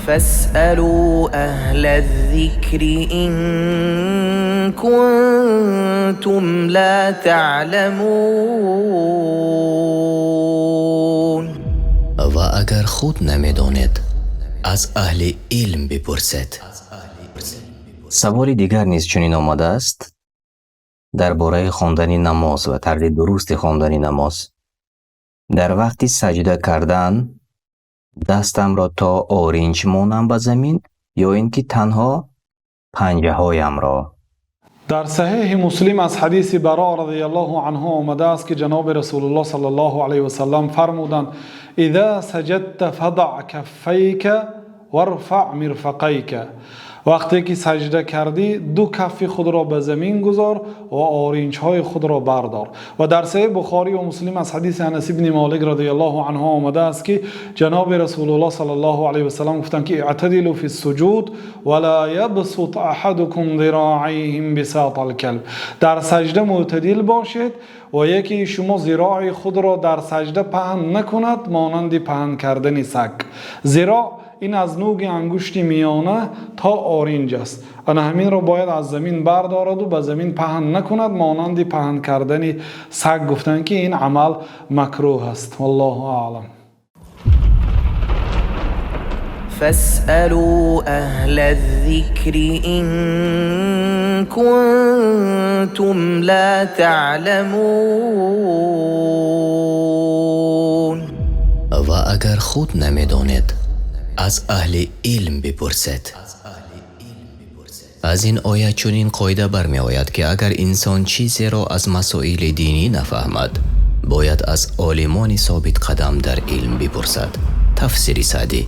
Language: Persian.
فاسألوا أهل الذكر إن كنتم لا تعلمون. و اگر خود نمیدانید از اهل علم بپرسید. سوال دیگر نیز چنین آمده است درباره خواندن نماز و طرز درست خواندن نماز. در وقت سجده کردن دستم را تا آرنج مانم به زمین یا اینکه تنها پنجه هایم را؟ در صحیح مسلم از حدیث براء رضی الله عنه آمده است که جناب رسول الله صلی الله علیه و سلم فرمودند اذا سجدت فضع کفیک وارفع مرفقیک. وقتی که سجده کردی دو کف خود را به زمین گذار و آرنج های خود را بردار. و در صحیح بخاری و مسلم از حدیث انس بن مالک رضی الله عنه آمده است که جناب رسول الله صلی الله علیه و سلم گفتند که اعتدلوا فی السجود ولا یبسط احدکم ذراعیه بساط الکلب. در سجده معتدل باشید و یکی شما ذراع خود را در سجده پهن نکند مانند پهن کردن سگ. ذراع این از نوک انگشت میانه تا آرنج است. آن همین را باید از زمین بردارد و به زمین پهن نکند مانند پهن کردن سگ. گفتن که این عمل مکروه است. والله اعلم. فاسألوا أهل الذكر إن كنتم لا تعلمون. و اگر خود نمیدانید از اهل علم بپرسید. از این آیه چنین قاعده برمی آید که اگر انسان چیزی را از مسائل دینی نفهمد باید از عالمان ثابت قدم در علم بپرسد. تفسیر سعدی.